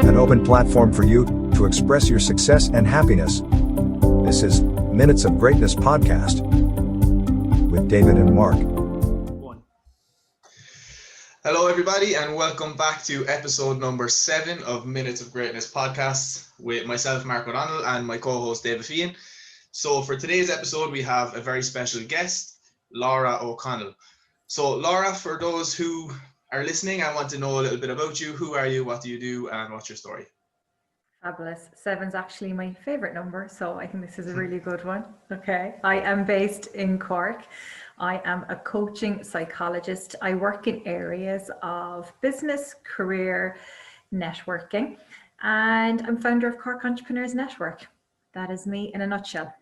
an open platform for you to express your success and happiness. This is Minutes of Greatness Podcast with David and Mark. Hello, everybody, and welcome back to episode number 7 of Minutes of Greatness Podcast with myself, Mark Connell, and my co-host, David Fian. So for today's episode, we have a very special guest, Laura O'Connell. So Laura, for those who are listening, I want to know a little bit about you. Who are you? What do you do? And what's your story? Fabulous. 7's actually my favorite number, so I think this is a really good one. Okay. I am based in Cork. I am a coaching psychologist. I work in areas of business, career, networking, and I'm founder of Cork Entrepreneurs Network. That is me in a nutshell.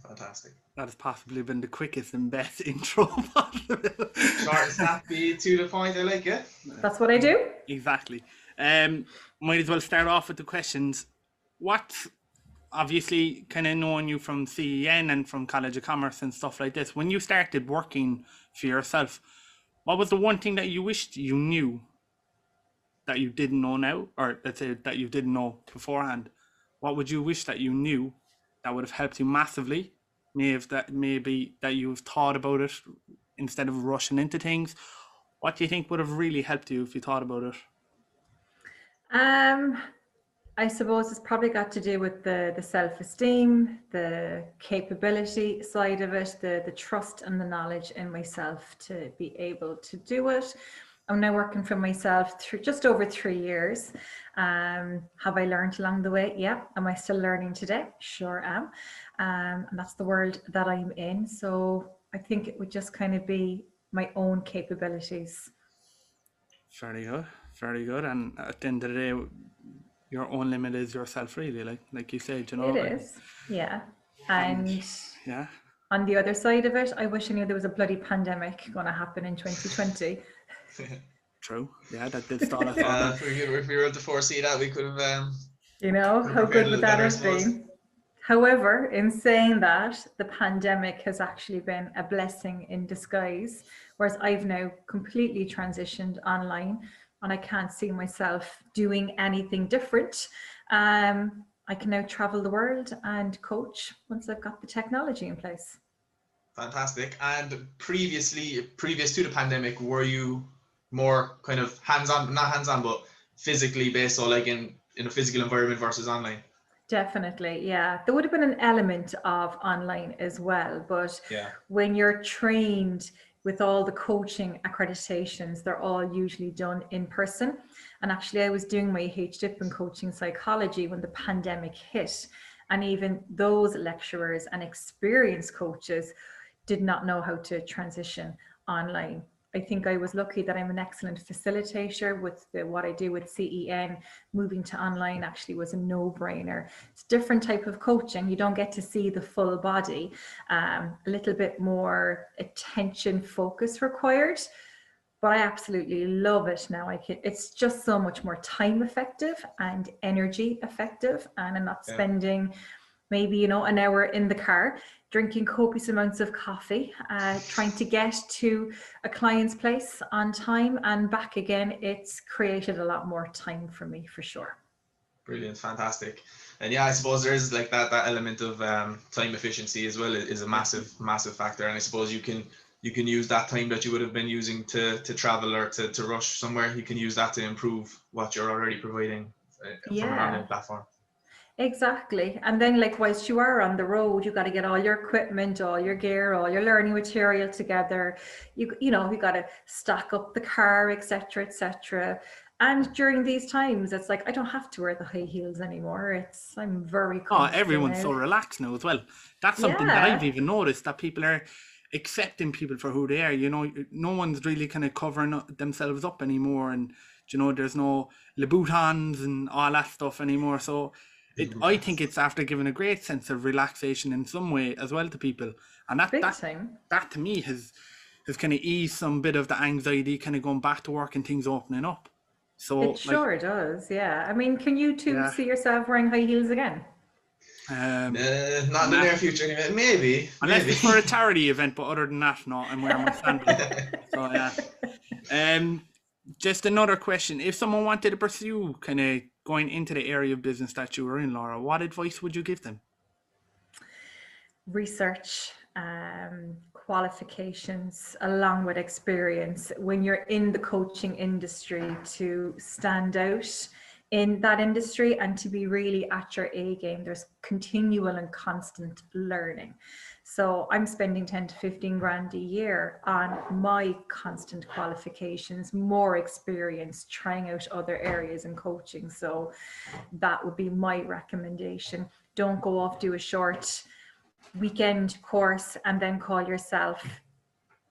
Fantastic. That has possibly been the quickest and best intro possible. Short and snappy, to the point. I like it. That's what I do. Exactly. Might as well start off with the questions. What, obviously, kind of knowing you from CEN and from College of Commerce and stuff like this, when you started working for yourself, what was the one thing that you wished you knew that you didn't know now, or let's say that you didn't know beforehand? What would you wish that you knew that would have helped you massively? Maybe that you've thought about it instead of rushing into things. What do you think would have really helped you if you thought about it? I suppose it's probably got to do with the self-esteem, the capability side of it, the trust and the knowledge in myself to be able to do it. I'm now working for myself through just over 3 years. Have I learned along the way? Yeah. Am I still learning today? Sure am. And that's the world that I'm in. So I think it would just kind of be my own capabilities. Very good, very good. And at the end of the day, your own limit is yourself, really. Like you said, you know. It is, yeah. And yeah. On the other side of it, I wish I knew there was a bloody pandemic going to happen in 2020. True. Yeah, that did start us. If we were able to foresee that, we could have. You know, how good would that have been? However, in saying that, the pandemic has actually been a blessing in disguise, whereas I've now completely transitioned online and I can't see myself doing anything different. I can now travel the world and coach once I've got the technology in place. Fantastic. And previous to the pandemic, were you more kind of not hands-on, but physically based, so like in a physical environment versus online? Definitely, yeah. There would have been an element of online as well, but when you're trained with all the coaching accreditations, they're all usually done in person. And actually, I was doing my HDIP in coaching psychology when the pandemic hit, and even those lecturers and experienced coaches did not know how to transition online. I think I was lucky that I'm an excellent facilitator with what I do with CEN. Moving to online actually was a no-brainer. It's a different type of coaching. You don't get to see the full body. A little bit more attention focus required, but I absolutely love it now. It's just so much more time effective and energy effective, and I'm not spending maybe, an hour in the car drinking copious amounts of coffee, trying to get to a client's place on time and back again. It's created a lot more time for me, for sure. Brilliant, fantastic. And yeah, I suppose there is like that element of time efficiency as well is a massive factor. And I suppose you can use that time that you would have been using to travel or to rush somewhere. You can use that to improve what you're already providing from an online platform. Exactly. And then likewise, you are on the road, you got to get all your equipment, all your gear, all your learning material together. You got to stock up the car, etc. And during these times, it's like I don't have to wear the high heels anymore. I'm very comfortable. Oh, everyone's so relaxed now as well. That's something that I've even noticed, that people are accepting people for who they are. No one's really kind of covering themselves up anymore, and there's no Louboutins and all that stuff anymore. So I think it's after giving a great sense of relaxation in some way as well to people, and that to me has kind of eased some bit of the anxiety, kind of going back to work and things opening up. So it sure does, yeah. I mean, can you two see yourself wearing high heels again? Not in the near future anyway. Maybe. Unless it's for a charity event, but other than that, no, I'm wearing my sandals. So yeah. just another question. If someone wanted to pursue kind of going into the area of business that you were in, Laura, what advice would you give them? Research, qualifications, along with experience. When you're in the coaching industry, to stand out in that industry and to be really at your A game, there's continual and constant learning. So I'm spending 10 to 15 grand a year on my constant qualifications, more experience, trying out other areas in coaching. So that would be my recommendation. Don't go off, do a short weekend course and then call yourself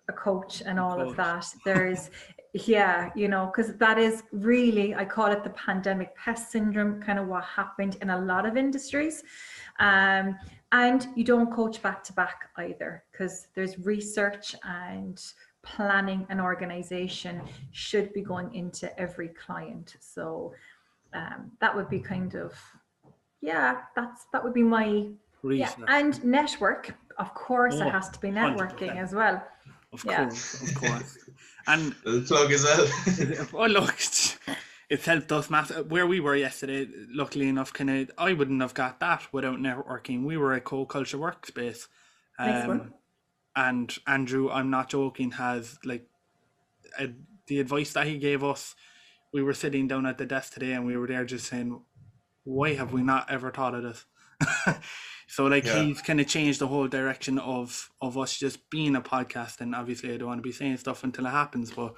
a coach and all of that. There's, because that is really, I call it the pandemic pest syndrome, kind of what happened in a lot of industries. And you don't coach back to back either, because there's research and planning and organization should be going into every client. So that would be kind of, that would be my research. And network, of course. It has to be networking 100%. As well. Of course. And the plug as well. Oh, look, it's helped us massive. Where we were yesterday, luckily enough, I wouldn't have got that without networking. We were a co-culture workspace. And Andrew, I'm not joking, has the advice that he gave us. We were sitting down at the desk today and we were there just saying, why have we not ever thought of this? So he's kind of changed the whole direction of us just being a podcast. And obviously I don't want to be saying stuff until it happens, but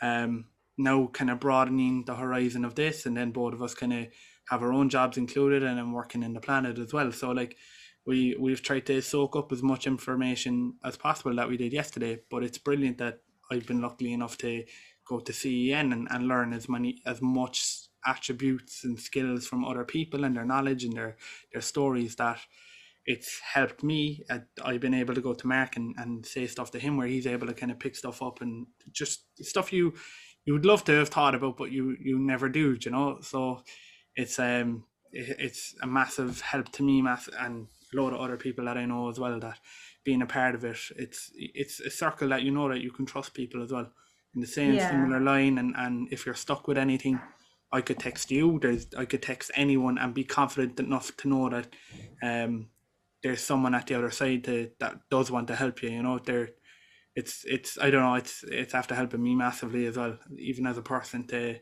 now kind of broadening the horizon of this, and then both of us kind of have our own jobs included and then working in the planet as well. So we've tried to soak up as much information as possible that we did yesterday, but it's brilliant that I've been lucky enough to go to CEN and learn as much attributes and skills from other people and their knowledge and their stories, that it's helped me. I've been able to go to Mark and say stuff to him where he's able to kind of pick stuff up, and just stuff you would love to have thought about but you never do, so it's a massive help to me, and a lot of other people that I know as well, that being a part of it, it's a circle that that you can trust people as well in the same similar line, and if you're stuck with anything, I could text you, I could text anyone and be confident enough to know that there's someone at the other side that does want to help you. It's I don't know, it's after helping me massively as well, even as a person, to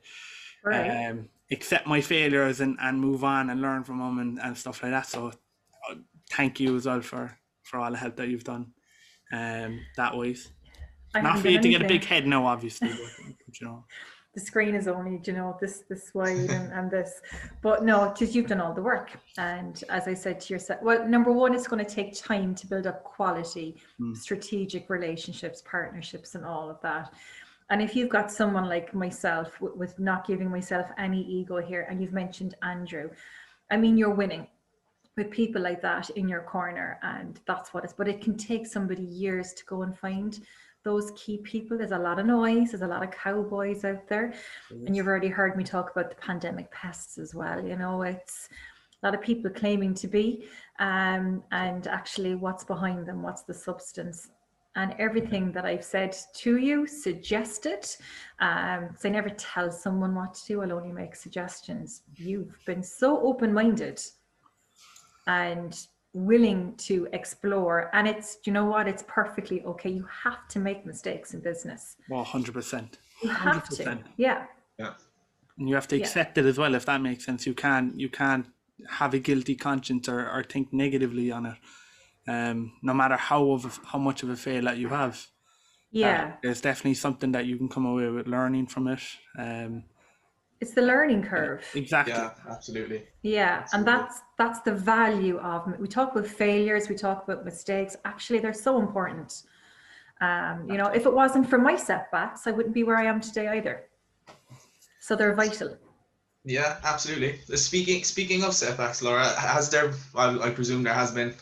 accept my failures and move on and learn from them and stuff like that. So thank you as well for all the help that you've done that ways. Not for you to get a big head now, obviously, but the screen is only, this wide and this, but no, just you've done all the work. And as I said to yourself, well, number one, it's going to take time to build up quality, strategic relationships, partnerships, and all of that. And if you've got someone like myself, with not giving myself any ego here, and you've mentioned Andrew, I mean, you're winning with people like that in your corner, and that's what it's, but it can take somebody years to go and find those key people. There's a lot of noise, there's a lot of cowboys out there, and you've already heard me talk about the pandemic pests as well. It's a lot of people claiming to be, and actually what's behind them, what's the substance. And everything that I've said to you, suggested, so I never tell someone what to do, I'll only make suggestions. You've been so open-minded and willing to explore, and it's, it's perfectly okay. You have to make mistakes in business. Well, 100%. You have 100%. To, yeah. And you have to accept it as well, if that makes sense. You can't have a guilty conscience or think negatively on it, no matter how much of a fail that you have. There's definitely something that you can come away with learning from it. It's the learning curve. Exactly. Yeah, absolutely. Yeah, absolutely. And that's the value of it. We talk about failures, we talk about mistakes. Actually, they're so important. If it wasn't for my setbacks, I wouldn't be where I am today either. So they're vital. Yeah, absolutely. Speaking of setbacks, Laura, has there? Well, I presume there has been.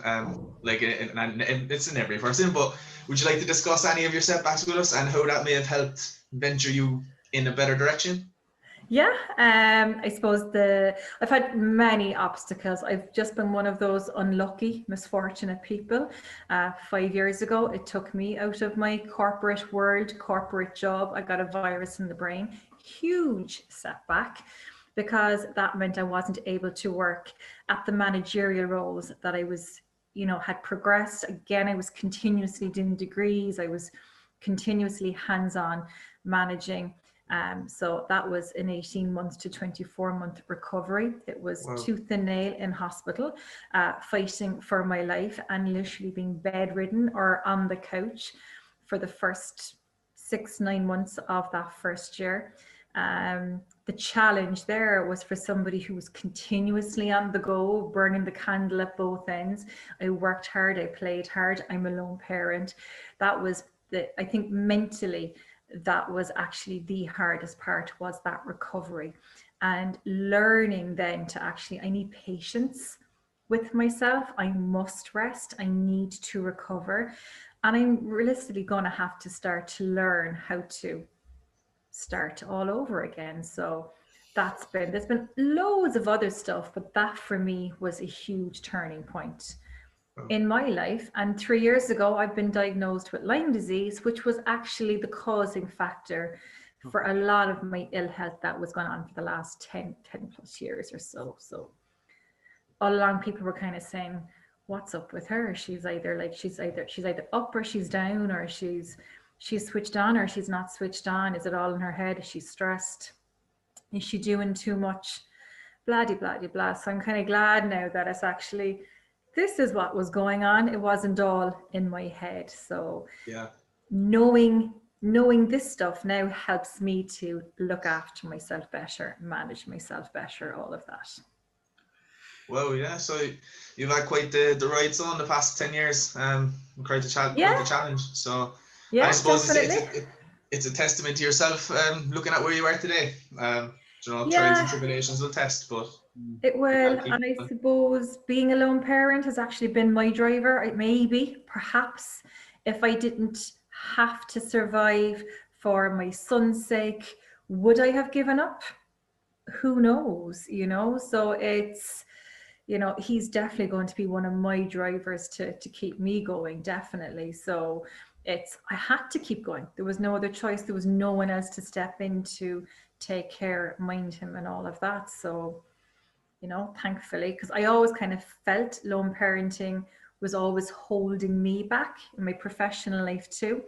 It's in every person. But would you like to discuss any of your setbacks with us and how that may have helped venture you in a better direction? Yeah, I suppose I've had many obstacles. I've just been one of those unlucky, misfortunate people. 5 years ago, it took me out of my corporate world, corporate job. I got a virus in the brain, huge setback, because that meant I wasn't able to work at the managerial roles that I was, had progressed. Again, I was continuously doing degrees. I was continuously hands-on managing. So that was an 18 months to 24-month recovery. It was tooth and nail in hospital, fighting for my life, and literally being bedridden or on the couch for the first 6-9 months of that first year. The challenge there was for somebody who was continuously on the go, burning the candle at both ends. I worked hard, I played hard, I'm a lone parent. That was I think mentally, that was actually the hardest part, was that recovery. And learning then to actually, I need patience with myself. I must rest, I need to recover. And I'm realistically going to have to start to learn how to start all over again. So there's been loads of other stuff, but that for me was a huge turning point in my life. And 3 years ago, I've been diagnosed with Lyme disease, which was actually the causing factor for a lot of my ill health that was going on for the last 10 plus years or so. So all along, people were kind of saying, what's up with her? She's either up or she's down, or she's switched on or she's not switched on. Is it all in her head? Is she stressed? Is she doing too much? Blah, blah, blah, blah. So I'm kind of glad now that it's actually, this is what was going on. It wasn't all in my head. So yeah, knowing this stuff now helps me to look after myself better, manage myself better, all of that. Well, yeah, so you've had quite the ride on the past 10 years, quite the challenge. So yeah, I suppose definitely. It's a testament to yourself, looking at where you are today. Trials and tribulations will test, but it will. And I suppose being a lone parent has actually been my driver. Perhaps if I didn't have to survive for my son's sake, would I have given up? Who knows, So it's, he's definitely going to be one of my drivers to keep me going, definitely. So I had to keep going. There was no other choice. There was no one else to step in to take care, mind him and all of that. So, thankfully, because I always kind of felt lone parenting was always holding me back in my professional life too.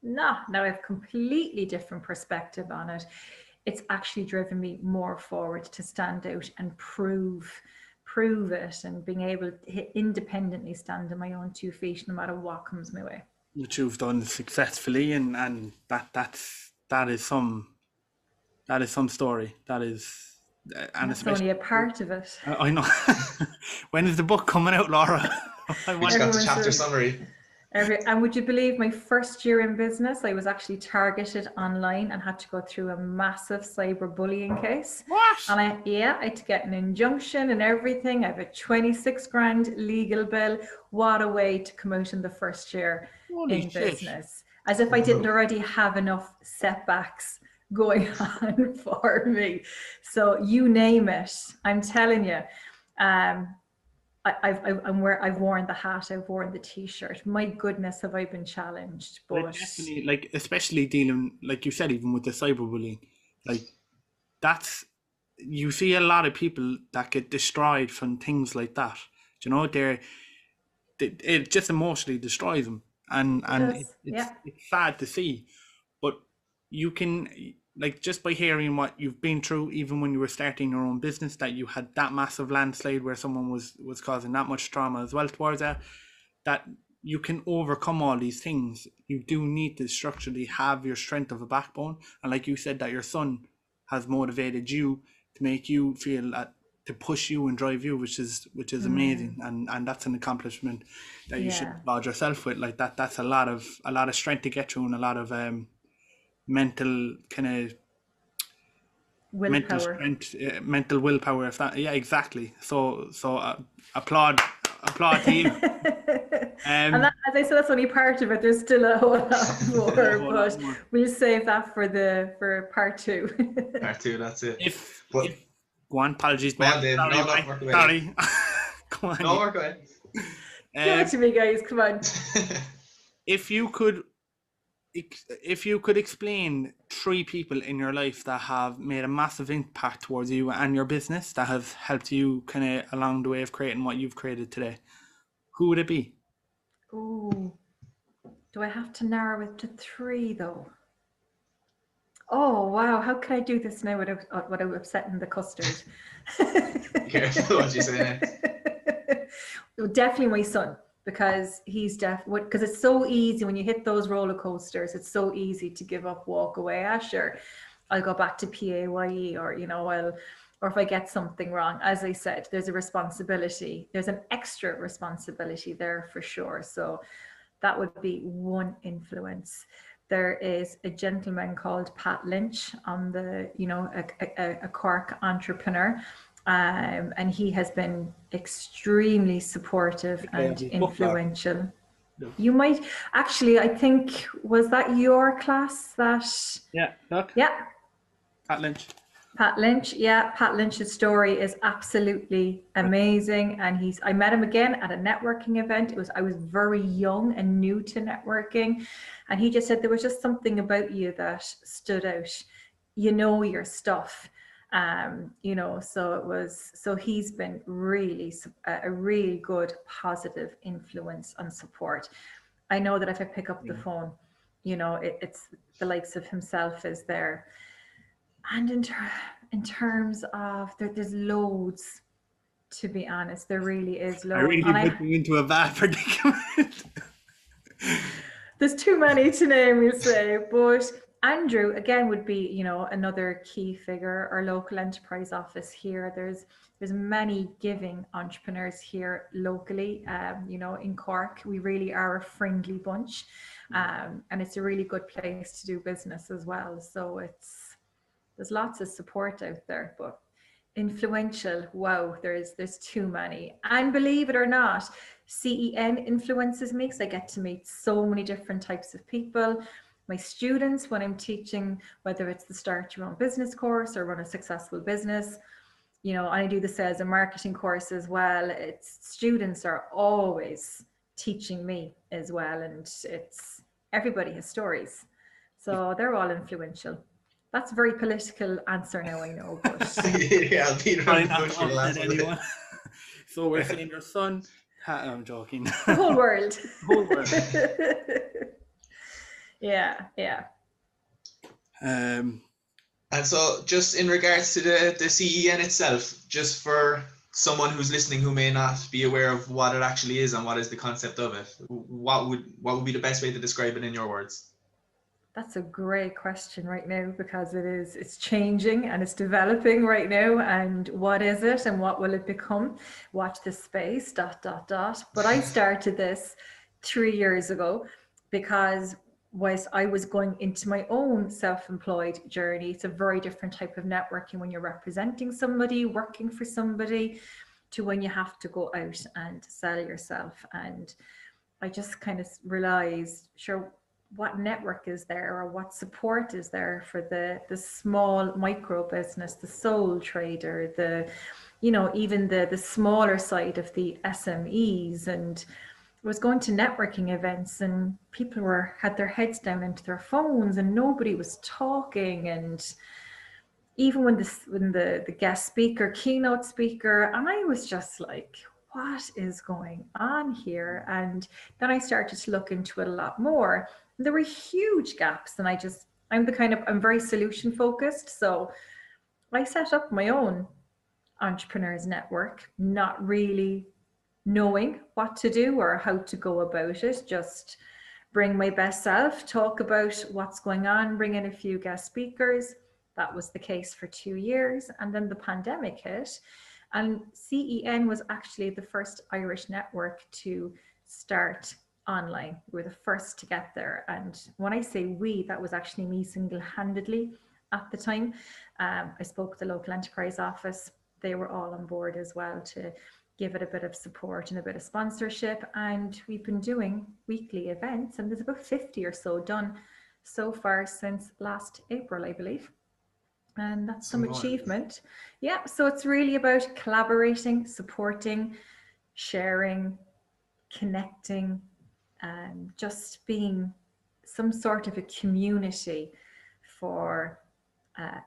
Now I have a completely different perspective on it. It's actually driven me more forward to stand out and prove it, and being able to independently stand on my own 2 feet no matter what comes my way. Which you've done successfully, and that is some story. That is, and that's only a part of it. I know. When is the book coming out, Laura? We just got the chapter summary. And would you believe, my first year in business, I was actually targeted online and had to go through a massive cyberbullying case. What? And I had to get an injunction and everything. I have a 26 grand legal bill. What a way to come out in the first year in business. As if I didn't already have enough setbacks going on for me. So you name it, I'm telling you. I've worn the hat, I've worn the t-shirt. My goodness, have I been challenged. But definitely, especially dealing, like you said, even with the cyberbullying, you see a lot of people that get destroyed from things like that. It just emotionally destroys them, and it's sad to see. But you can, just by hearing what you've been through, even when you were starting your own business, that you had that massive landslide where someone was causing that much trauma as well towards that you can overcome all these things. You do need to structurally have your strength of a backbone, and like you said, that your son has motivated you to make you feel that, to push you and drive you, which is amazing, and that's an accomplishment that you should applaud yourself with. That's a lot of strength to get through, and a lot of mental kind of willpower. mental willpower. Exactly. So applaud to you. And that, as I said, that's only part of it. There's still a whole lot more, but we'll save that for part 2. Part 2, that's it. Go on, apologies. Go on, Dave. Sorry. Go on. No, work away. Give it to me, guys. Come on. If you could if you could explain 3 people in your life that have made a massive impact towards you and your business, that have helped you kind of along the way of creating what you've created today, who would it be? Ooh, do I have to narrow it to 3 though? Oh wow, how can I do this now without upsetting the custard? Careful what you say next. Definitely my son, because he's because it's so easy when you hit those roller coasters. It's so easy to give up, walk away. Sure, I'll go back to PAYE, or or if I get something wrong. As I said, there's a responsibility. There's an extra responsibility there for sure. So that would be one influence. There is a gentleman called Pat Lynch on the, a Cork entrepreneur. And he has been extremely supportive and influential. You might actually, I think, was that your class that? Yeah, look. Yeah. Pat Lynch. Pat Lynch, yeah. Pat Lynch's story is absolutely amazing, and I met him again at a networking event. I was very young and new to networking, and he just said there was just something about you that stood out. You know your stuff, So he's been really a really good positive influence and support. I know that if I pick up the phone, it's the likes of himself is there. And in terms of, there's loads, to be honest, there really is loads. I really put you into a bad predicament. There's too many to name, you say, but Andrew, again, would be, another key figure. Our local enterprise office here, there's many giving entrepreneurs here locally, in Cork. We really are a friendly bunch, and it's a really good place to do business as well. So there's lots of support out there, but influential, wow, there's too many. And believe it or not, CEN influences me because I get to meet so many different types of people. My students, when I'm teaching, whether it's the Start Your Own Business course or Run a Successful Business, I do the sales and marketing course as well. Students are always teaching me as well, and everybody has stories, so they're all influential. That's a very political answer now, I know, but yeah, I'll beat around the bush for the last anyone. So we're saying your son. I'm joking. The whole world. The whole world. Yeah. And so, just in regards to the CEN itself, just for someone who's listening who may not be aware of what it actually is and what is the concept of it, what would be the best way to describe it in your words? That's a great question right now, because it's changing and it's developing right now. And what is it and what will it become? Watch this space, ... But I started this 3 years ago because I was going into my own self-employed journey. It's a very different type of networking when you're representing somebody, working for somebody, to when you have to go out and sell yourself. And I just kind of realized, sure, what network is there, or what support is there for the small micro business, the sole trader, even the smaller side of the SMEs. And I was going to networking events and people had their heads down into their phones and nobody was talking. And even when the guest speaker, keynote speaker, and I was just like, what is going on here? And then I started to look into it a lot more. There were huge gaps, and I'm very solution focused. So I set up my own entrepreneurs network, not really knowing what to do or how to go about it. Just bring my best self, talk about what's going on, bring in a few guest speakers. That was the case for 2 years. And then the pandemic hit. And CEN was actually the first Irish network to start online. We were the first to get there. And when I say we, that was actually me single-handedly at the time. I spoke with the local enterprise office. They were all on board as well to give it a bit of support and a bit of sponsorship. And we've been doing weekly events, and there's about 50 or so done so far since last April, I believe. And that's some achievement. Yeah, so it's really about collaborating, supporting, sharing, connecting, and just being some sort of a community for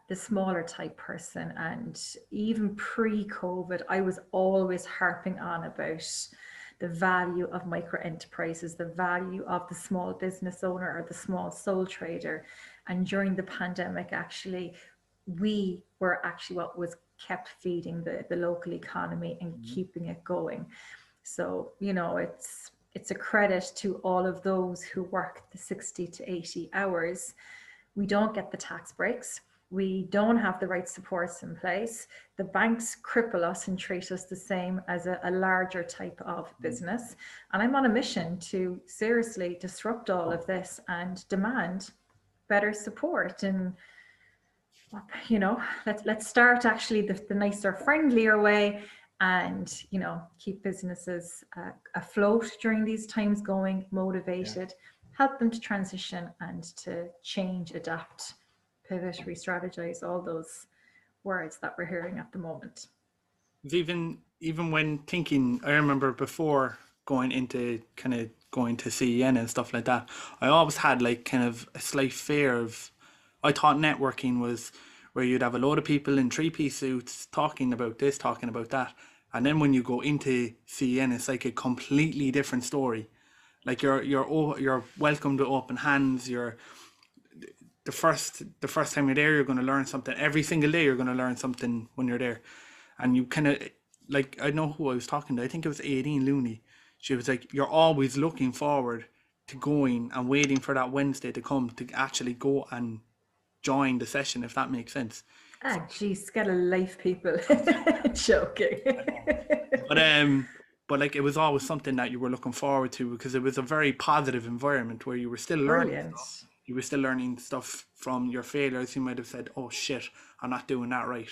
the smaller type person. And even pre-COVID, I was always harping on about the value of micro enterprises, the value of the small business owner or the small sole trader. And during the pandemic, actually, we were actually what was kept feeding the local economy and keeping it going. So, you know, it's a credit to all of those who work the 60 to 80 hours. We don't get the tax breaks. We don't have the right supports in place. The banks cripple us and treat us the same as a larger type of business. And I'm on a mission to seriously disrupt all of this and demand better support. And, you know, let's start actually the nicer, friendlier way, and, you know, keep businesses afloat during these times, going, motivated, help them to transition and to change, adapt, pivot, re-strategize, all those words that we're hearing at the moment. Even when thinking, I remember before going to CEN and stuff like that, I always had like kind of a slight fear of, I thought networking was where you'd have a load of people in three-piece suits talking about this, talking about that. And then when you go into CEN, it's like a completely different story. Like you're welcomed with open hands. You're the first time you're there, you're going to learn something. Every single day, you're going to learn something when you're there. And you kind of, like, I know who I was talking to. I think it was Aideen Looney. She was like, you're always looking forward to going and waiting for that Wednesday to come to actually go and join the session, if that makes sense. Ah, geez, get a life, people. Joking. But like, it was always something that you were looking forward to, because it was a very positive environment where you were still learning. Brilliant. Stuff. You were still learning stuff from your failures. You might have said, oh shit, I'm not doing that right.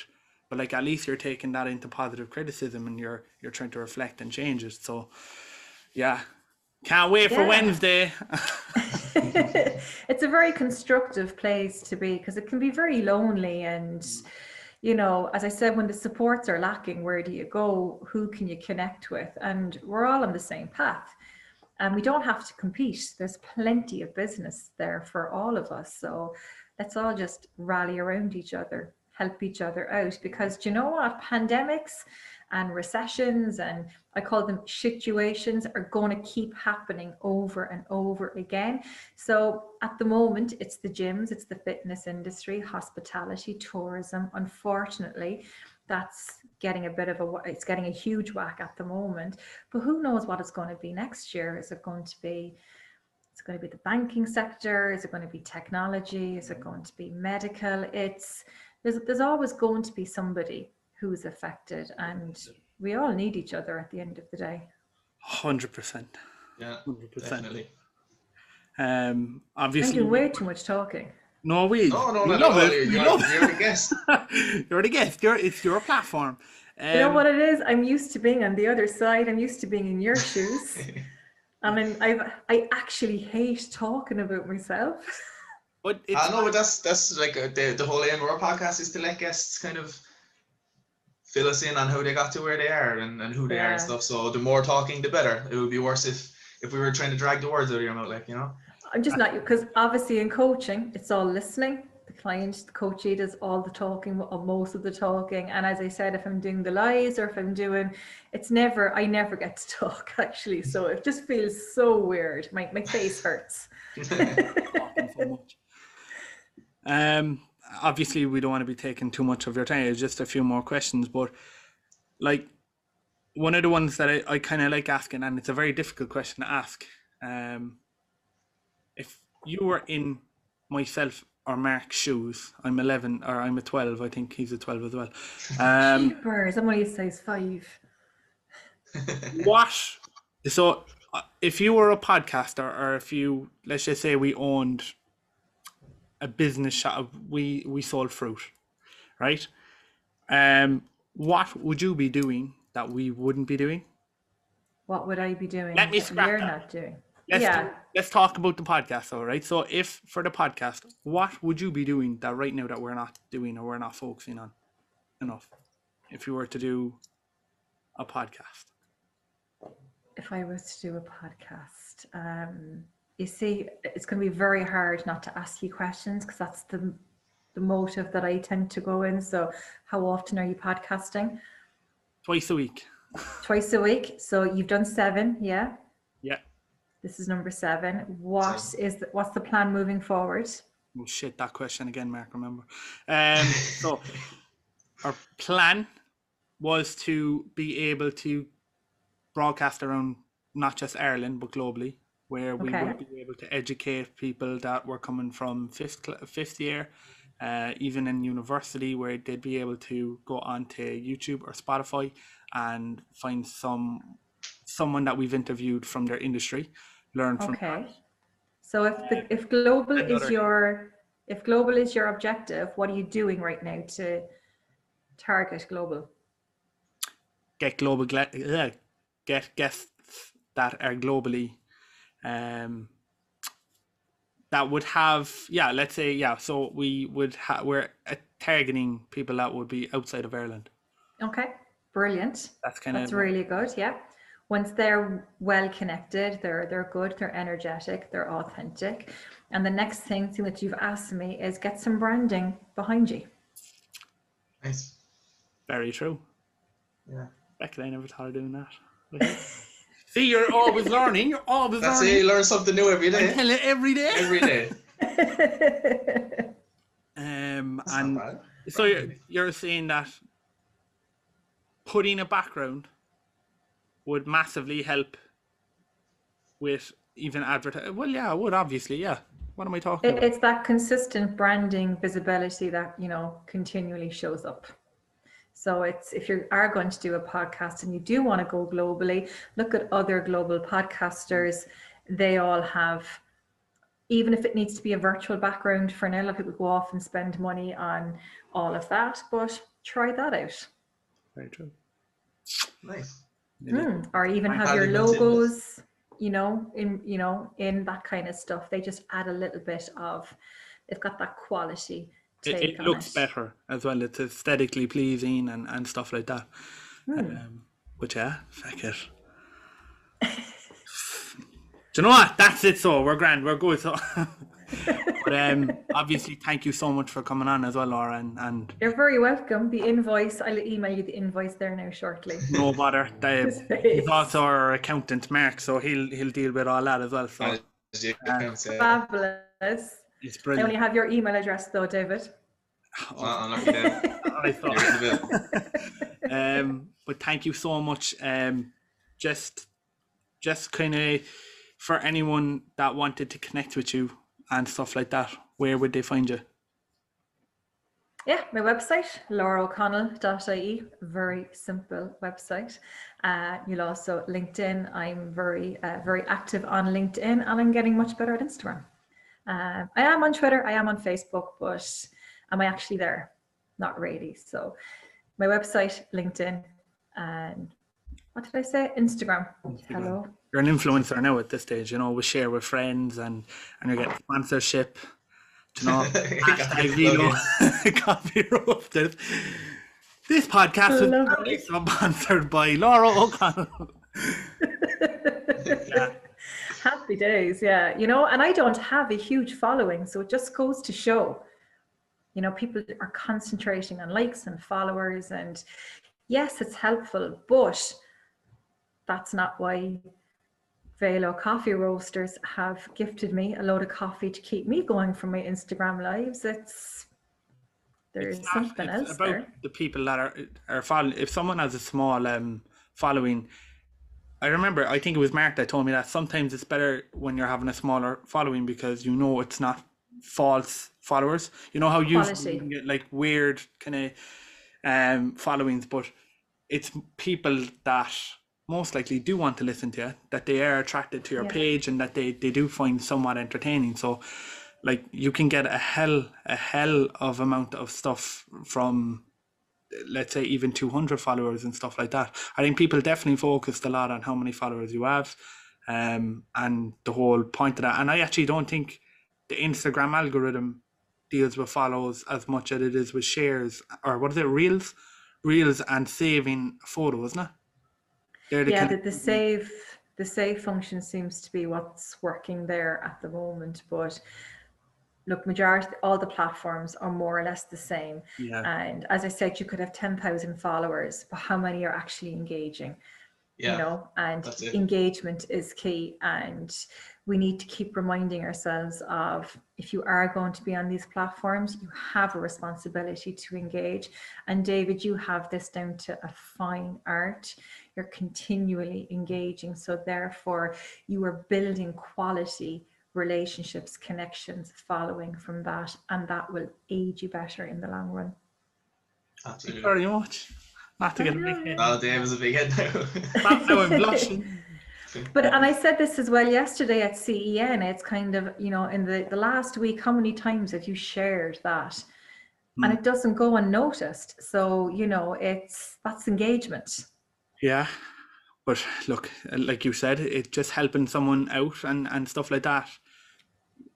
But like, at least you're taking that into positive criticism and you're trying to reflect and change it. So yeah, can't wait for Wednesday. It's a very constructive place to be, because it can be very lonely. And, you know, as I said, when the supports are lacking, where do you go? Who can you connect with? And we're all on the same path. And we don't have to compete. There's plenty of business there for all of us. So let's all just rally around each other, help each other out. Because do you know what? Pandemics and recessions, and I call them situations, are going to keep happening over and over again. So at the moment, it's the gyms, it's the fitness industry, hospitality, tourism. Unfortunately, that's getting it's getting a huge whack at the moment. But who knows what it's going to be next year? Is it going to be the banking sector? Is it going to be technology? Is it going to be medical? There's always going to be somebody who's affected, and we all need each other at the end of the day. 100%. Yeah, 100%. Definitely. Obviously, I'm doing way too much talking. No, we not love at all. it. You're the guest. You're the guest. It's your platform. You know what it is? I'm used to being on the other side. I'm used to being in your shoes. I mean, I actually hate talking about myself. But that's like the whole aim of our podcast is to let guests kind of fill us in on how they got to where they are and who they are and stuff. So the more talking, the better. It would be worse if we were trying to drag the words out of your mouth, like, you know. I'm just not, because obviously in coaching, it's all listening. The client, the coachee does all the talking, or most of the talking. And as I said, if I'm doing the lives, or if I'm doing, I never get to talk, actually. So it just feels so weird. My face hurts. So much. Obviously, we don't want to be taking too much of your time. It's just a few more questions, but like, one of the ones that I kind of like asking, and it's a very difficult question to ask. If you were in myself or Mark's shoes, I'm 11, or I'm a 12. I think he's a 12 as well. Jeepers, I'm only a size 5. So if you were a podcaster, or if you, let's just say we owned a business shop, we sold fruit, right? What would you be doing that we wouldn't be doing? What would I be doing Let me that scrap you're that. not doing? Let's talk about the podcast, all right? So if for the podcast, what would you be doing that right now that we're not doing, or we're not focusing on enough, if you were to do a podcast? If I was to do a podcast, you see, it's going to be very hard not to ask you questions, because that's the motive that I tend to go in. So how often are you podcasting? Twice a week. Twice a week. So you've done 7, yeah? Yeah. This is number 7. What's the plan moving forward? Oh shit, that question again, Mark, remember. So our plan was to be able to broadcast around not just Ireland, but globally, where we would be able to educate people that were coming from fifth year, even in university, where they'd be able to go onto YouTube or Spotify and find someone that we've interviewed from their industry, learn from that. So if global is your objective, what are you doing right now to target global? Get global get guests that are globally that would have, let's say, so we're targeting people that would be outside of Ireland. Okay, brilliant. That's really good. Yeah, once they're well connected, they're good, they're energetic, they're authentic. And the next thing that you've asked me is get some branding behind you. Nice. Very true. Yeah. Becky, I never thought of doing that. See, you're always learning. You're always learning. That's it. You learn something new every day. I tell it every day. Every day. And so you're saying that putting a background would massively help with even advertising. Well, yeah, it would, obviously. Yeah. What am I talking about? It's that consistent branding visibility that, continually shows up. So if you are going to do a podcast and you do want to go globally, look at other global podcasters. They all have, even if it needs to be a virtual background for now, a lot of people go off and spend money on all of that, but try that out. Very true. Nice. Or even have your logos, in that kind of stuff. They just add a little bit of, they've got that quality. It looks better as well. It's aesthetically pleasing and stuff like that. But yeah, fuck it. Do you know what? That's it. So we're grand. We're good. So, but obviously, thank you so much for coming on as well, Laura. And you're very welcome. The invoice, I'll email you the invoice there now shortly. No bother. He's also our accountant, Mark, so he'll deal with all that as well. So fabulous. It's brilliant. I only have your email address though, David. Unlucky then. I thought. But thank you so much. Just kind of for anyone that wanted to connect with you and stuff like that, where would they find you? Yeah, my website, lauraoconnell.ie, very simple website. You'll also LinkedIn. I'm very active on LinkedIn, and I'm getting much better at Instagram. I am on Twitter, I am on Facebook, but am I actually there? Not really. So my website, LinkedIn, and what did I say? Instagram. Hello. You're an influencer now at this stage, we share with friends and you get sponsorship. Copy roasted. This podcast is sponsored by Laura O'Connell. Yeah. Happy days, yeah. And I don't have a huge following, so it just goes to show, people are concentrating on likes and followers, and yes, it's helpful, but that's not why Velo Coffee Roasters have gifted me a load of coffee to keep me going for my Instagram lives. There's something else about there. The people that are following. If someone has a small following, I think it was Mark that told me that sometimes it's better when you're having a smaller following, because it's not false followers. You know how usually you can get like weird kind of followings, but it's people that most likely do want to listen to you, that they are attracted to your page, and that they do find somewhat entertaining. So like you can get a hell of amount of stuff from, let's say, even 200 followers and stuff like that. I think people definitely focused a lot on how many followers you have, and the whole point of that. And I actually don't think the Instagram algorithm deals with follows as much as it is with shares, or what is it, reels and saving photos, isn't it? The save the save function seems to be what's working there at the moment. But look, majority, all the platforms are more or less the same. Yeah. And as I said, you could have 10,000 followers, but how many are actually engaging? Yeah, you know, and engagement is key. And we need to keep reminding ourselves of, if you are going to be on these platforms, you have a responsibility to engage. And David, you have this down to a fine art. You're continually engaging. So therefore you are building quality relationships, connections, following from that, and that will aid you better in the long run. Absolutely. Very much. Not to get a big head. Oh, Dave is a big head now. Now I'm blushing. But, and I said this as well yesterday at CEN, it's kind of, you know, in the last week, how many times have you shared that? And it doesn't go unnoticed. So, you know, that's engagement. Yeah. But look, like you said, it's just helping someone out and stuff like that.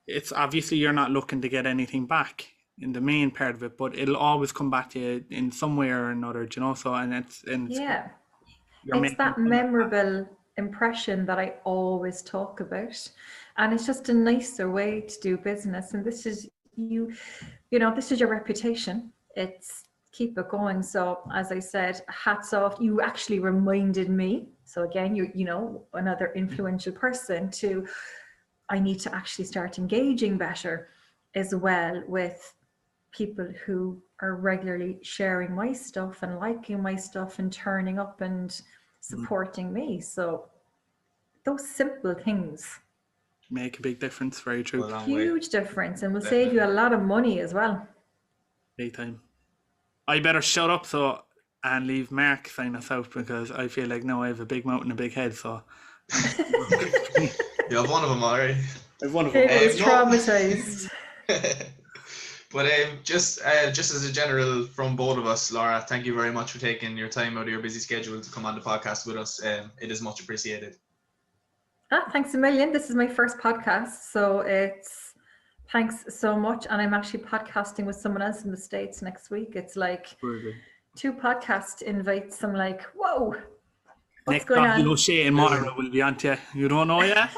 It's obviously you're not looking to get anything back in the main part of it, but it'll always come back to you in some way or another, you know. So it's that memorable impression that I always talk about, and it's just a nicer way to do business. And this is this is your reputation. It's keep it going. So as I said, hats off. You actually reminded me. So again, you know, another influential person to. I need to actually start engaging better as well with people who are regularly sharing my stuff and liking my stuff and turning up and supporting me. So those simple things make a big difference. Very true. Huge difference, and will save you a lot of money as well. Big time. I better shut up and leave Mark sign us out, because I feel like now I have a big mouth and a big head. So you have one of them already. I have one of them. It was traumatized. But just as a general from both of us, Laura, thank you very much for taking your time out of your busy schedule to come on the podcast with us. It is much appreciated. Thanks a million. This is my first podcast, so thanks so much. And I'm actually podcasting with someone else in the States next week. It's like 2 podcast invites. I'm like, whoa, what's going on? Shay and Mara will be on to you. You don't know yet?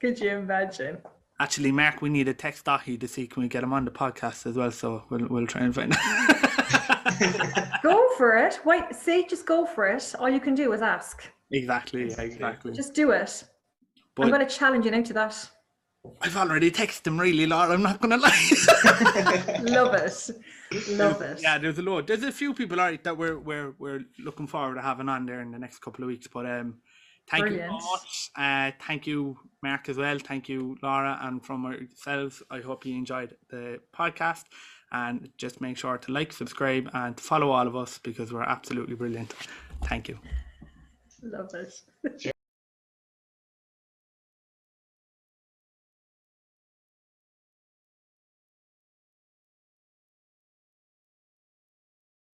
Could you imagine? Actually, Mark, we need a text Dahi to see can we get him on the podcast as well. So we'll try and find Go for it. Just go for it. All you can do is ask. Exactly. Just do it. But I'm going to challenge you now to that. I've already texted him, really, Laura. I'm not going to lie. Love it. Yeah, there's a load. There's a few people, all right, that we're looking forward to having on there in the next couple of weeks. But thank you so much. Thank you, Mark, as well. Thank you, Laura. And from ourselves, I hope you enjoyed the podcast. And just make sure to like, subscribe, and follow all of us, because we're absolutely brilliant. Thank you. Love it.